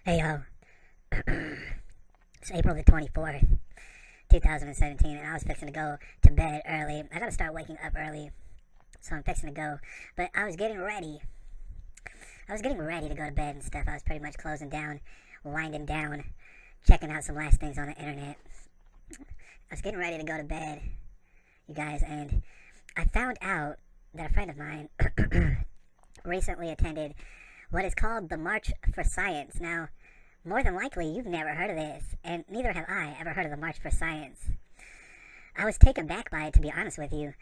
Hey yo, it's April the 24th, 2017, and I was fixing to go to bed early. I gotta start waking up early, so I'm fixing to go. But I was getting ready. I was getting ready to go to bed and stuff. I was pretty much closing down, winding down, checking out some last things on the internet. I was getting ready to go to bed, you guys, and I found out that a friend of mine recently attended what is called the March for Science. Now, more than likely, you've never heard of this, and neither have I ever heard of the March for Science. I was taken back by it, to be honest with you,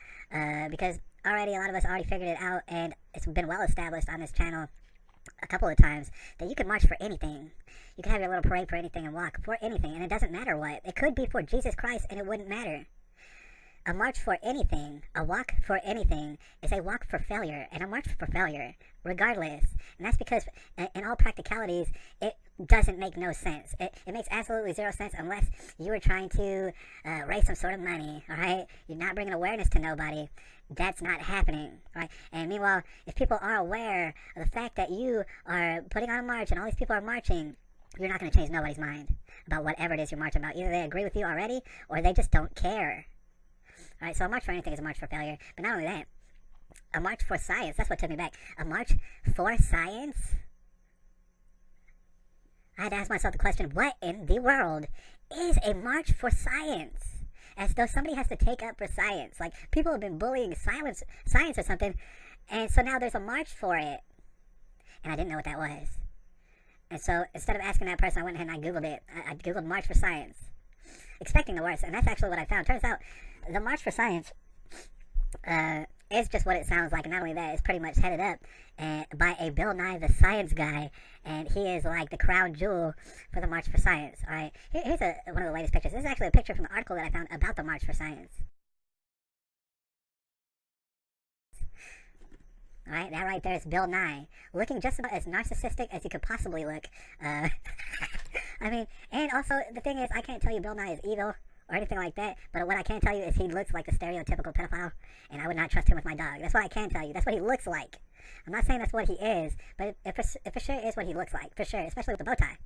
because already a lot of us already figured it out, and it's been well established on this channel a couple of times that you can march for anything. You can have your little parade for anything and walk for anything, and it doesn't matter what. It could be for Jesus Christ, and it wouldn't matter. A march for anything, a walk for anything, is a walk for failure, and a march for failure, regardless. And that's because, in all practicalities, it doesn't make no sense. It makes absolutely zero sense unless you are trying to raise some sort of money, alright? You're not bringing awareness to nobody. That's not happening, right? And meanwhile, if people are aware of the fact that you are putting on a march and all these people are marching, you're not going to change nobody's mind about whatever it is you're marching about. Either they agree with you already, or they just don't care. Alright, so a march for anything is a march for failure. But not only that, a march for science, that's what took me back. A march for science? I had to ask myself the question, what in the world is a march for science? As though somebody has to take up for science. Like, people have been bullying science or something, and so now there's a march for it. And I didn't know what that was. And so, instead of asking that person, I went ahead and I Googled it. I Googled March for Science, expecting the worst, and that's actually what I found. Turns out, the March for Science is just what it sounds like, and not only that, it's pretty much headed up by a Bill Nye the Science Guy, and he is like the crown jewel for the March for Science. All right, here's one of the latest pictures. This is actually a picture from the article that I found about the March for Science. All right, that right there is Bill Nye, looking just about as narcissistic as he could possibly look. I mean, and also, the thing is, I can't tell you Bill Nye is evil or anything like that, but what I can tell you is he looks like a stereotypical pedophile, and I would not trust him with my dog. That's what I can tell you. That's what he looks like. I'm not saying that's what he is, but it for sure is what he looks like, for sure, especially with the bow tie.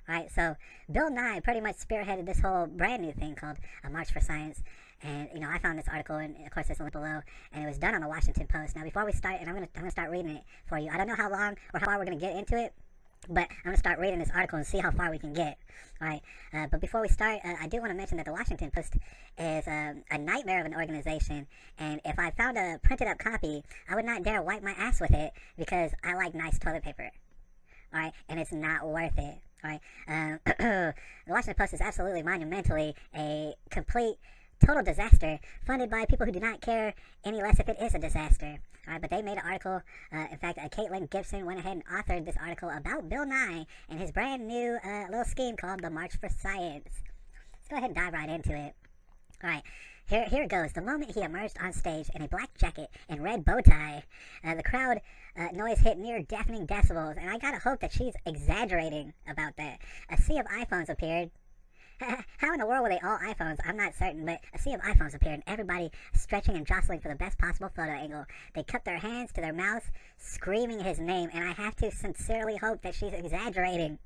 Alright, so Bill Nye pretty much spearheaded this whole brand new thing called a March for Science, and, you know, I found this article, and of course it's a link below, and it was done on the Washington Post. Now, before we start, and I'm gonna start reading it for you. I don't know how long or how far we're gonna get into it, but I'm going to start reading this article and see how far we can get. Alright, but before we start, I do want to mention that the Washington Post is a nightmare of an organization, and if I found a printed up copy, I would not dare wipe my ass with it, because I like nice toilet paper. Alright, and it's not worth it. Alright, the Washington Post is absolutely monumentally a complete, total disaster, funded by people who do not care any less if it is a disaster. Alright, but they made an article. In fact, Caitlin Gibson went ahead and authored this article about Bill Nye and his brand new little scheme called the March for Science. Let's go ahead and dive right into it. Alright, here it goes. The moment he emerged on stage in a black jacket and red bow tie, the crowd noise hit near deafening decibels, and I gotta hope that she's exaggerating about that. A sea of iPhones appeared. How in the world were they all iPhones? I'm not certain, but a sea of iPhones appeared, and everybody stretching and jostling for the best possible photo angle. They cupped their hands to their mouths, screaming his name, and I have to sincerely hope that she's exaggerating.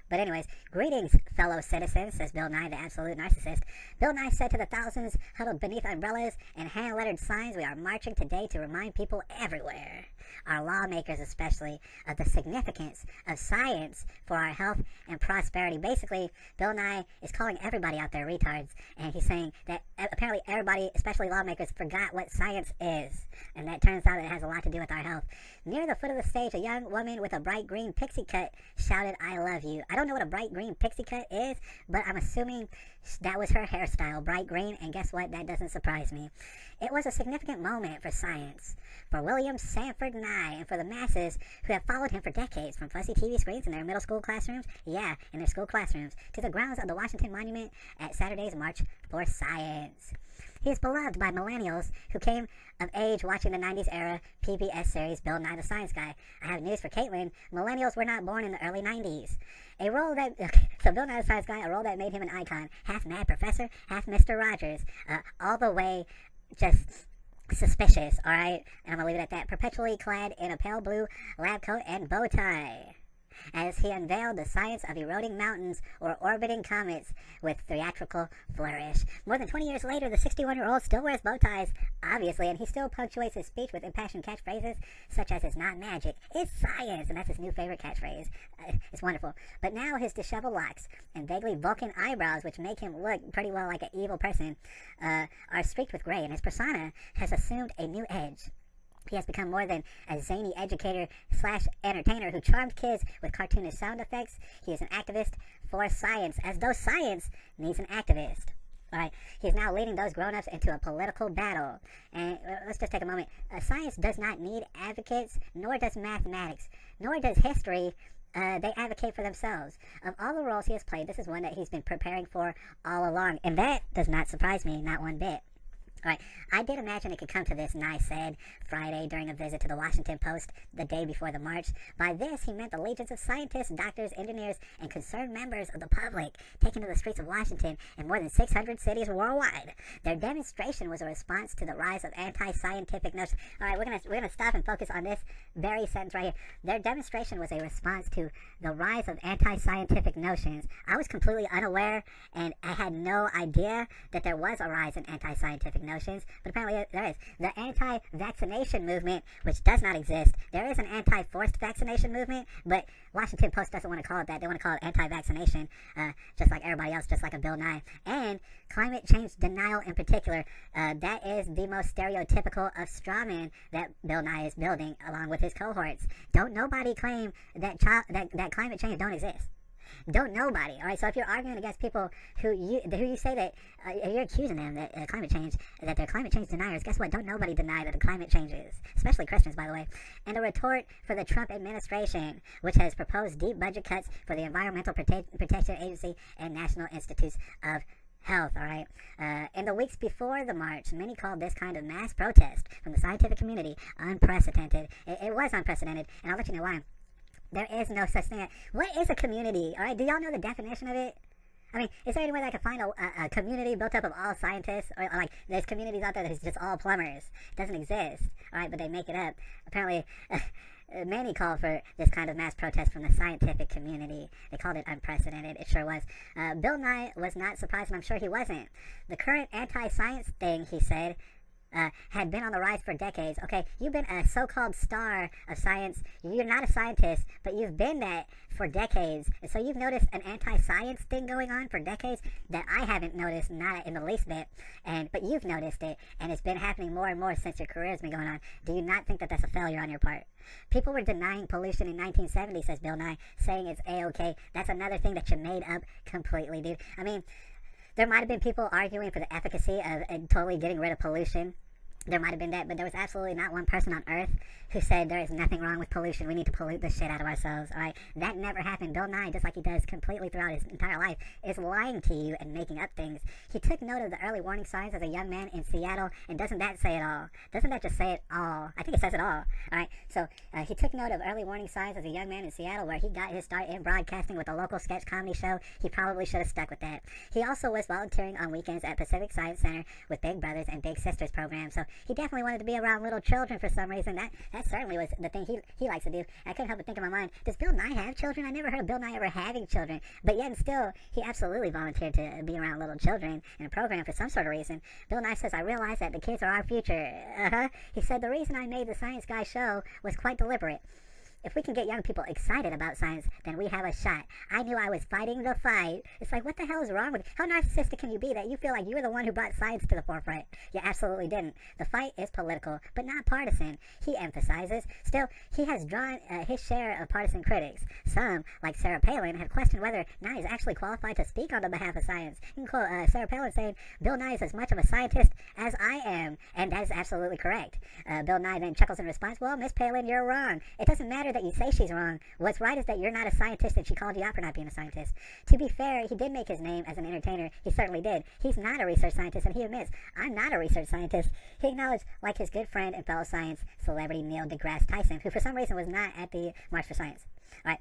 But anyways, greetings, fellow citizens, says Bill Nye, the absolute narcissist. Bill Nye said to the thousands huddled beneath umbrellas and hand-lettered signs, we are marching today to remind people everywhere, our lawmakers especially, of the significance of science for our health and prosperity. Basically, Bill Nye is calling everybody out there retards, and he's saying that apparently everybody, especially lawmakers, forgot what science is, and that turns out it has a lot to do with our health. Near the foot of the stage, a young woman with a bright green pixie cut shouted, I love you. I don't know what a bright green pixie cut is, but I'm assuming that was her hairstyle, bright green, and guess what? That doesn't surprise me. It was a significant moment for science, for William Sanford Nye, and for the masses who have followed him for decades, from fussy TV screens in their middle school classrooms, yeah, in their school classrooms, to the grounds of the Washington Monument at Saturday's March for Science. He is beloved by millennials who came of age watching the 90s era PBS series Bill Nye the Science Guy. I have news for Caitlin. Millennials were not born in the early 90s. So Bill Nye the Science Guy, a role that made him an icon. Half mad professor, half Mr. Rogers. All the way just suspicious, alright? And I'm gonna leave it at that. Perpetually clad in a pale blue lab coat and bow tie. as he unveiled the science of eroding mountains or orbiting comets with theatrical flourish. More than 20 years later, the 61-year-old still wears bow ties, obviously, and he still punctuates his speech with impassioned catchphrases such as "it's not magic, it's science," and that's his new favorite catchphrase. It's wonderful. But now his disheveled locks and vaguely Vulcan eyebrows, which make him look pretty well like an evil person, are streaked with gray, and his persona has assumed a new edge. He has become more than a zany educator slash entertainer who charmed kids with cartoonish sound effects. He is an activist for science, as though science needs an activist. All right, he's now leading those grown-ups into a political battle. And let's just take a moment. Science does not need advocates, nor does mathematics, nor does history. They advocate for themselves. Of all the roles he has played, this is one that he's been preparing for all along. And that does not surprise me, not one bit. All right, I did imagine it could come to this, Nye said Friday during a visit to the Washington Post the day before the march. By this, he meant the legions of scientists, doctors, engineers, and concerned members of the public taken to the streets of Washington in more than 600 cities worldwide. Their demonstration was a response to the rise of anti-scientific notions. All right, we're gonna stop and focus on this very sentence right here. Their demonstration was a response to the rise of anti-scientific notions. I was completely unaware, and I had no idea that there was a rise in anti-scientific notions, but apparently there is. The anti-vaccination movement, which does not exist. There is an anti-forced vaccination movement, but Washington Post doesn't want to call it that. They want to call it anti-vaccination, just like everybody else, just like a Bill Nye. And climate change denial in particular, that is the most stereotypical of straw men that Bill Nye is building along with his cohorts. Don't nobody claim that that climate change don't exist. Don't nobody. All right, so if you're arguing against people who you say that you're accusing them that that they're climate change deniers, guess what? Don't nobody deny that the climate changes, especially Christians, by the way. And a retort for the Trump administration, which has proposed deep budget cuts for the Environmental Protection Agency and National Institutes of Health. All right. In the weeks before the march, many called this kind of mass protest from the scientific community unprecedented. It was unprecedented, and I'll let you know why. There is no such thing. What is a community? All right, do y'all know the definition of it? I mean, is there any way that I can find a community built up of all scientists? Or like, there's communities out there that is just all plumbers. It doesn't exist. All right, but they make it up. Apparently, many called for this kind of mass protest from the scientific community. They called it unprecedented. It sure was. Bill Nye was not surprised, and I'm sure he wasn't. The current anti-science thing, he said, had been on the rise for decades. Okay, you've been a so-called star of science. You're not a scientist, but you've been that for decades. And so you've noticed an anti-science thing going on for decades that I haven't noticed, not in the least bit. But you've noticed it, and it's been happening more and more since your career's been going on. Do you not think that that's a failure on your part? People were denying pollution in 1970, says Bill Nye, saying it's A-OK. That's another thing that you made up completely, dude. I mean, there might have been people arguing for the efficacy of totally getting rid of pollution. There might have been that, but there was absolutely not one person on Earth who said there is nothing wrong with pollution. We need to pollute the shit out of ourselves, all right? That never happened. Bill Nye, just like he does completely throughout his entire life, is lying to you and making up things. He took note of the early warning signs as a young man in Seattle, and doesn't that say it all? Doesn't that just say it all? I think it says it all, all right? So he took note of early warning signs as a young man in Seattle, where he got his start in broadcasting with a local sketch comedy show. He probably should have stuck with that. He also was volunteering on weekends at Pacific Science Center with Big Brothers and Big Sisters programs, so he definitely wanted to be around little children for some reason. That certainly was the thing he likes to do. I couldn't help but think in my mind, does Bill Nye have children? I never heard of Bill Nye ever having children. But yet and still, he absolutely volunteered to be around little children in a program for some sort of reason. Bill Nye says, I realize that the kids are our future. He said, the reason I made the Science Guy show was quite deliberate. If we can get young people excited about science, then we have a shot. I knew I was fighting the fight. It's like, what the hell is wrong with you? How narcissistic can you be that you feel like you were the one who brought science to the forefront? You absolutely didn't. The fight is political, but not partisan, he emphasizes. Still, he has drawn his share of partisan critics. Some, like Sarah Palin, have questioned whether Nye is actually qualified to speak on the behalf of science. You can quote Sarah Palin saying, Bill Nye is as much of a scientist as I am, and that is absolutely correct. Bill Nye then chuckles in response, well, Miss Palin, you're wrong. It doesn't matter that you say she's wrong. What's right is that you're not a scientist and she called you out for not being a scientist. To be fair, he did make his name as an entertainer. He certainly did. He's not a research scientist, and he admits, I'm not a research scientist. He acknowledged, like his good friend and fellow science celebrity Neil deGrasse Tyson, who for some reason was not at the March for Science. Right?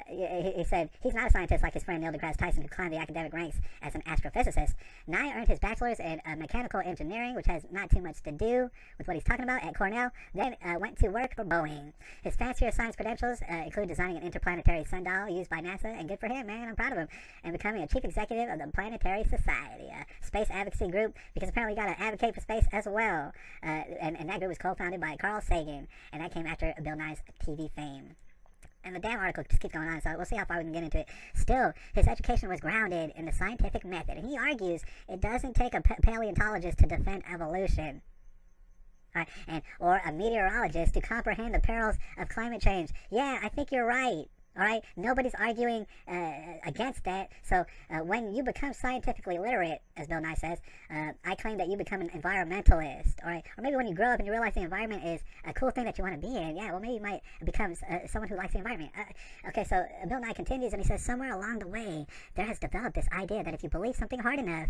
He said he's not a scientist like his friend Neil deGrasse Tyson, who climbed the academic ranks as an astrophysicist. Nye earned his bachelor's in mechanical engineering, which has not too much to do with what he's talking about, at Cornell, then went to work for Boeing. His fancier science credentials include designing an interplanetary sundial used by NASA, and good for him, man, I'm proud of him, and becoming a chief executive of the Planetary Society, a space advocacy group, because apparently you got to advocate for space as well. And that group was co-founded by Carl Sagan, and that came after Bill Nye's TV fame. And the damn article just keeps going on, so we'll see how far we can get into it. Still, his education was grounded in the scientific method, and he argues it doesn't take a paleontologist to defend evolution, or a meteorologist to comprehend the perils of climate change. Yeah, I think you're right. All right, nobody's arguing against that. So when you become scientifically literate, as Bill Nye says, I claim that you become an environmentalist. All right, or maybe when you grow up and you realize the environment is a cool thing that you want to be in. Yeah, well, maybe you might become someone who likes the environment. Okay, so Bill Nye continues, and he says somewhere along the way there has developed this idea that if you believe something hard enough,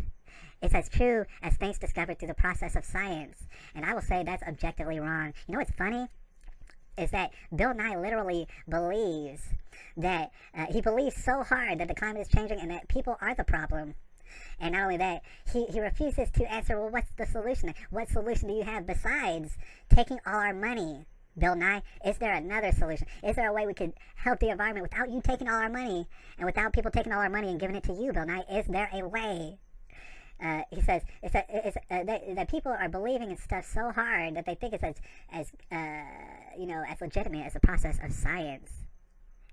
it's as true as things discovered through the process of science. And I will say that's objectively wrong. You know what's funny? Is that Bill Nye literally believes that he believes so hard that the climate is changing and that people are the problem. And not only that, he refuses to answer, well, what's the solution? What solution do you have besides taking all our money? Bill Nye, is there another solution? Is there a way we could help the environment without you taking all our money and without people taking all our money and giving it to you, Bill Nye? Is there a way? He says that people are believing in stuff so hard that they think it's as legitimate as the process of science.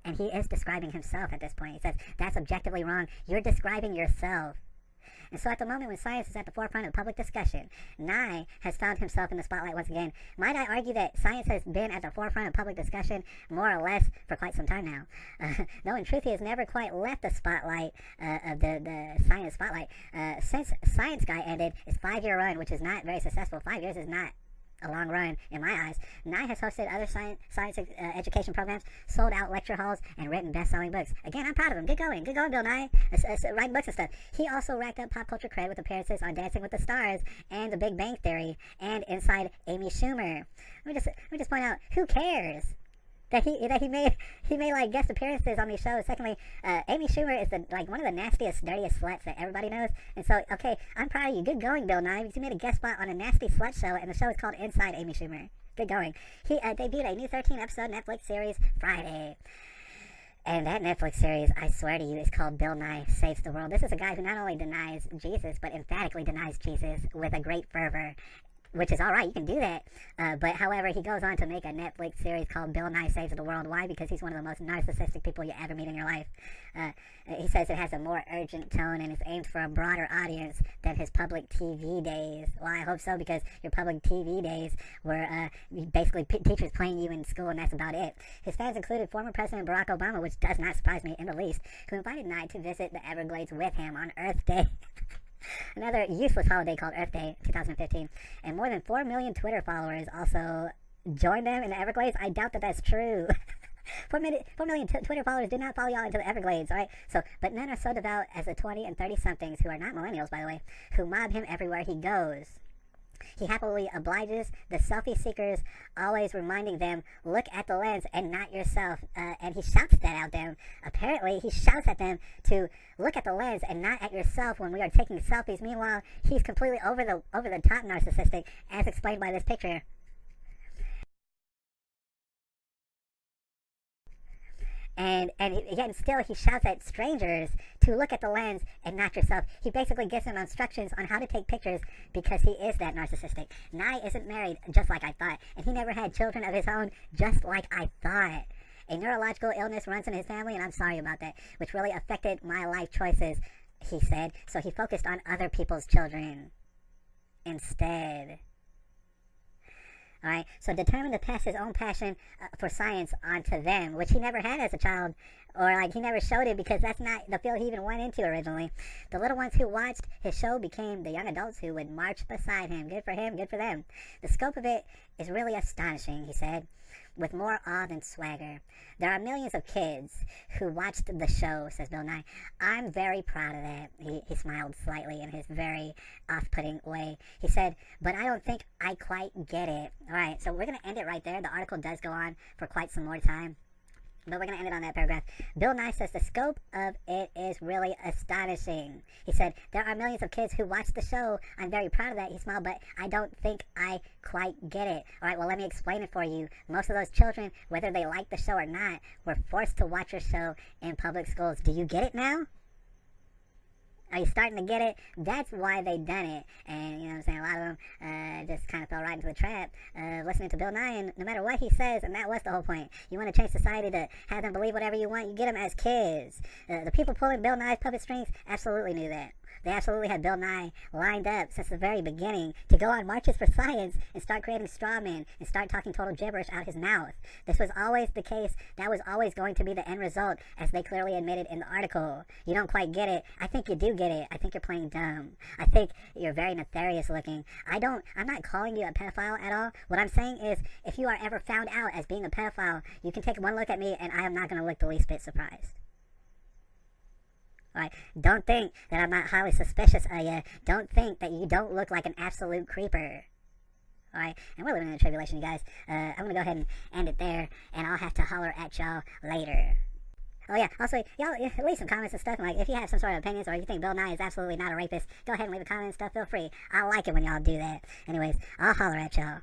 And he is describing himself at this point. He says, that's objectively wrong. You're describing yourself. And so at the moment when science is at the forefront of public discussion, Nye has found himself in the spotlight once again. Might I argue that science has been at the forefront of public discussion more or less for quite some time now. Though in truth he has never quite left the spotlight of the science spotlight. Since Science Guy ended its 5-year run, which is not very successful. 5 years is not a long run in my eyes. Nye has hosted other science education programs, sold out lecture halls, and written best-selling books. Again, I'm proud of him. Good going, Bill Nye. Writing books and stuff. He also racked up pop culture cred with appearances on Dancing with the Stars and The Big Bang Theory and Inside Amy Schumer. Let me just point out, who cares that he made like guest appearances on these shows? Secondly, Amy Schumer is one of the nastiest, dirtiest sluts that everybody knows. And so, okay, I'm proud of you. Good going, Bill Nye, because you made a guest spot on a nasty slut show, and the show is called Inside Amy Schumer. Good going. He debuted a new 13-episode Netflix series Friday. And that Netflix series, I swear to you, is called Bill Nye Saves the World. This is a guy who not only denies Jesus, but emphatically denies Jesus with a great fervor. Which is alright, you can do that. But however, he goes on to make a Netflix series called Bill Nye Saves the World. Why? Because he's one of the most narcissistic people you ever meet in your life. He says it has a more urgent tone and is aimed for a broader audience than his public TV days. Well, I hope so, because your public TV days were basically teachers playing you in school, and that's about it. His fans included former President Barack Obama, which does not surprise me in the least, who invited Nye to visit the Everglades with him on Earth Day. Another useless holiday called Earth Day 2015. And more than 4 million Twitter followers also joined them in the Everglades. I doubt that that's true. 4 million Twitter followers did not follow y'all into the Everglades, alright? But none are so devout as the 20 and 30-somethings, who are not millennials, by the way, who mob him everywhere he goes. He happily obliges the selfie seekers, always reminding them, look at the lens and not yourself. And he shouts that at them. Apparently, he shouts at them to look at the lens and not at yourself when we are taking selfies. Meanwhile, he's completely over the top narcissistic, as explained by this picture. And yet still he shouts at strangers to look at the lens and not yourself. He basically gives them instructions on how to take pictures because he is that narcissistic. Nye isn't married, just like I thought, and he never had children of his own, just like I thought. A neurological illness runs in his family, and I'm sorry about that, which really affected my life choices, he said. So he focused on other people's children instead. Alright, so determined to pass his own passion for science onto them, which he never had as a child, or he never showed it because that's not the field he even went into originally. The little ones who watched his show became the young adults who would march beside him. Good for him, good for them. The scope of it is really astonishing, he said, with more awe than swagger. There are millions of kids who watched the show, says Bill Nye. I'm very proud of that. He smiled slightly in his very off-putting way. He said, but I don't think I quite get it. All right, so we're going to end it right there. The article does go on for quite some more time. But we're going to end it on that paragraph. Bill Nye says the scope of it is really astonishing. He said, there are millions of kids who watch the show. I'm very proud of that. He smiled, but I don't think I quite get it. All right, well, let me explain it for you. Most of those children, whether they like the show or not, were forced to watch your show in public schools. Do you get it now? Are you starting to get it? That's why they done it. And, you know what I'm saying, a lot of them just kind of fell right into the trap of listening to Bill Nye, and no matter what he says, and that was the whole point. You want to change society to have them believe whatever you want, you get them as kids. The people pulling Bill Nye's puppet strings absolutely knew that. They absolutely had Bill Nye lined up since the very beginning to go on marches for science and start creating straw men and start talking total gibberish out his mouth. This was always the case. That was always going to be the end result, as they clearly admitted in the article. You don't quite get it. I think you do get it. I think you're playing dumb. I think you're very nefarious looking. I'm not calling you a pedophile at all. What I'm saying is, if you are ever found out as being a pedophile, you can take one look at me and I am not going to look the least bit surprised. Alright, don't think that I'm not highly suspicious of you. Don't think that you don't look like an absolute creeper. Alright, and we're living in a tribulation, you guys. I'm going to go ahead and end it there, and I'll have to holler at y'all later. Oh yeah, also, y'all leave some comments and stuff, and like, if you have some sort of opinions, or you think Bill Nye is absolutely not a rapist, go ahead and leave a comment and stuff, feel free. I like it when y'all do that. Anyways, I'll holler at y'all.